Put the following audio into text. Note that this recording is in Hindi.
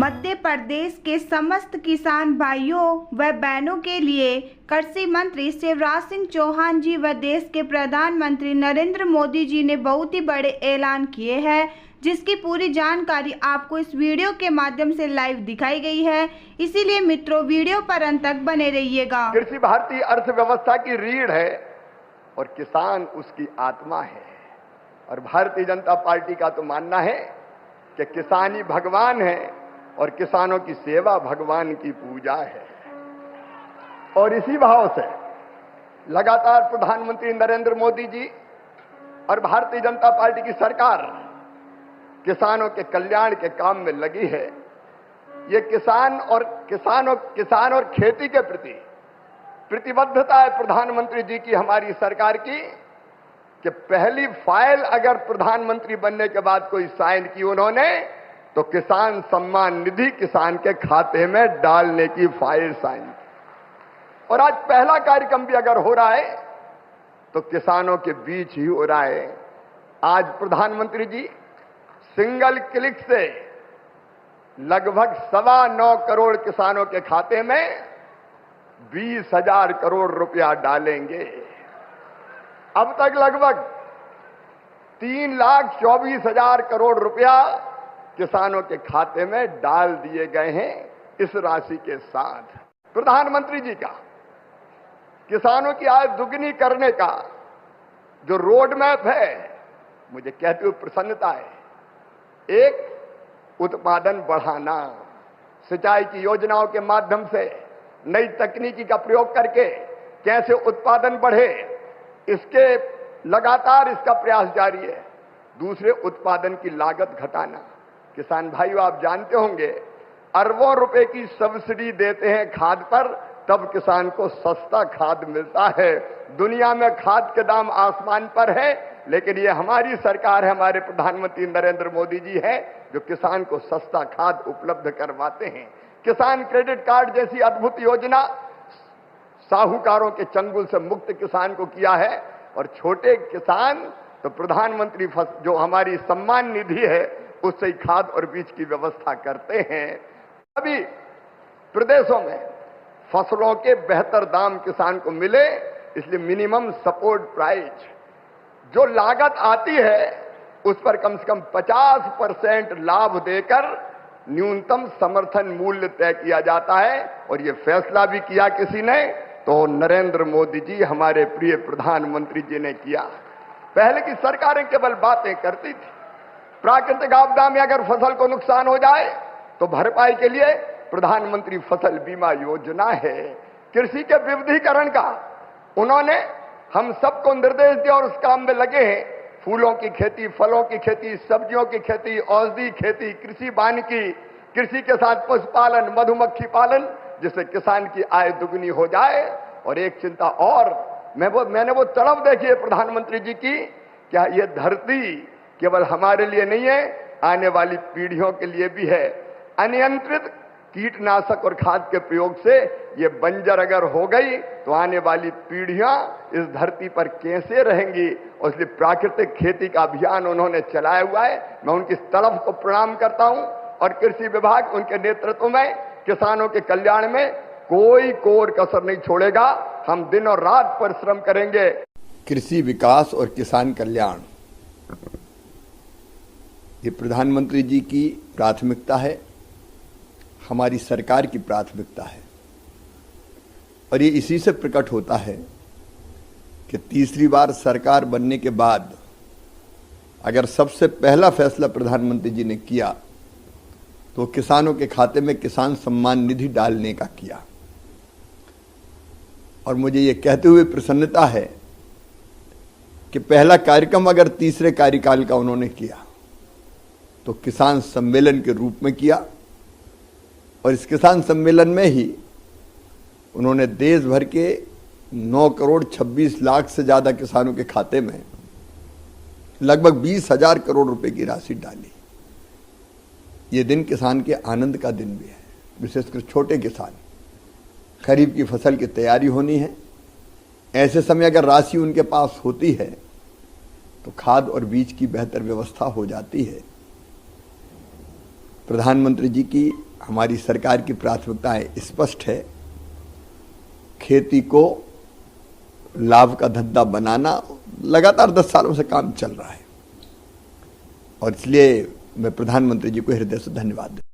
मध्य प्रदेश के समस्त किसान भाइयों व बहनों के लिए कृषि मंत्री शिवराज सिंह चौहान जी व देश के प्रधानमंत्री नरेंद्र मोदी जी ने बहुत ही बड़े ऐलान किए हैं, जिसकी पूरी जानकारी आपको इस वीडियो के माध्यम से लाइव दिखाई गई है। इसीलिए मित्रों, वीडियो पर अंत तक बने रहिएगा। कृषि भारतीय अर्थव्यवस्था की रीढ़ है और किसान उसकी आत्मा है। और भारतीय जनता पार्टी का तो मानना है कि किसान ही भगवान है और किसानों की सेवा भगवान की पूजा है। और इसी भाव से लगातार प्रधानमंत्री नरेंद्र मोदी जी और भारतीय जनता पार्टी की सरकार किसानों के कल्याण के काम में लगी है। ये किसान और खेती के प्रति प्रतिबद्धता है प्रधानमंत्री जी की, हमारी सरकार की, कि पहली फाइल अगर प्रधानमंत्री बनने के बाद कोई साइन की उन्होंने, तो किसान सम्मान निधि किसान के खाते में डालने की फाइल साइन की। और आज पहला कार्यक्रम भी अगर हो रहा है तो किसानों के बीच ही हो रहा है। आज प्रधानमंत्री जी सिंगल क्लिक से लगभग 9.25 करोड़ किसानों के खाते में 20,000 करोड़ रुपया डालेंगे। अब तक लगभग 3,24,000 करोड़ रुपया किसानों के खाते में डाल दिए गए हैं। इस राशि के साथ प्रधानमंत्री जी का किसानों की आय दुगनी करने का जो रोड मैप है, मुझे कहते हुए प्रसन्नता है। एक, उत्पादन बढ़ाना, सिंचाई की योजनाओं के माध्यम से नई तकनीकी का प्रयोग करके कैसे उत्पादन बढ़े, इसके लगातार इसका प्रयास जारी है। दूसरे, उत्पादन की लागत घटाना। किसान भाइयों, आप जानते होंगे अरबों रुपए की सब्सिडी देते हैं खाद पर, तब किसान को सस्ता खाद मिलता है। दुनिया में खाद के दाम आसमान पर है, लेकिन ये हमारी सरकार है, हमारे प्रधानमंत्री नरेंद्र मोदी जी हैं जो किसान को सस्ता खाद उपलब्ध करवाते हैं। किसान क्रेडिट कार्ड जैसी अद्भुत योजना साहूकारों के चंगुल से मुक्त किसान को किया है। और छोटे किसान तो प्रधानमंत्री जो हमारी सम्मान निधि है उससे ही खाद और बीज की व्यवस्था करते हैं। अभी प्रदेशों में फसलों के बेहतर दाम किसान को मिले, इसलिए मिनिमम सपोर्ट प्राइस जो लागत आती है उस पर कम से कम 50% लाभ देकर न्यूनतम समर्थन मूल्य तय किया जाता है। और ये फैसला भी किया किसी ने, तो नरेंद्र मोदी जी हमारे प्रिय प्रधानमंत्री जी ने किया। पहले की सरकारें केवल बातें करती थी। प्राकृतिक आपदा में अगर फसल को नुकसान हो जाए तो भरपाई के लिए प्रधानमंत्री फसल बीमा योजना है। कृषि के विविधीकरण का उन्होंने हम सबको निर्देश दिया और उस काम में लगे हैं। फूलों की खेती, फलों की खेती, सब्जियों की खेती, औषधि खेती, कृषि वानिकी, कृषि के साथ पशुपालन, मधुमक्खी पालन, जिससे किसान की आय दुगनी हो जाए। और एक चिंता और, मैंने वो तड़प देखी है प्रधानमंत्री जी की, क्या ये धरती केवल हमारे लिए नहीं है, आने वाली पीढ़ियों के लिए भी है। अनियंत्रित कीटनाशक और खाद के प्रयोग से ये बंजर अगर हो गई तो आने वाली पीढ़ियां इस धरती पर कैसे रहेंगी। और इसलिए प्राकृतिक खेती का अभियान उन्होंने चलाया हुआ है। मैं उनकी तड़प को प्रणाम करता हूं। और कृषि विभाग उनके नेतृत्व में किसानों के कल्याण में कोई कोर कसर नहीं छोड़ेगा। हम दिन और रात परिश्रम करेंगे। कृषि विकास और किसान कल्याण ये प्रधानमंत्री जी की प्राथमिकता है, हमारी सरकार की प्राथमिकता है। और ये इसी से प्रकट होता है कि तीसरी बार सरकार बनने के बाद अगर सबसे पहला फैसला प्रधानमंत्री जी ने किया तो किसानों के खाते में किसान सम्मान निधि डालने का किया। और मुझे ये कहते हुए प्रसन्नता है कि पहला कार्यक्रम अगर तीसरे कार्यकाल का उन्होंने किया तो किसान सम्मेलन के रूप में किया। और इस किसान सम्मेलन में ही उन्होंने देश भर के 9 करोड़ 26 लाख से ज्यादा किसानों के खाते में लगभग 20,000 करोड़ रुपए की राशि डाली। ये दिन किसान के आनंद का दिन भी है, विशेषकर छोटे किसान। खरीफ की फसल की तैयारी होनी है, ऐसे समय अगर राशि उनके पास होती है तो खाद और बीज की बेहतर व्यवस्था हो जाती है। प्रधानमंत्री जी की हमारी सरकार की प्राथमिकताएं स्पष्ट है। खेती को लाभ का धंधा बनाना लगातार 10 सालों से काम चल रहा है और इसलिए मैं प्रधानमंत्री जी को हृदय से धन्यवाद देता हूं।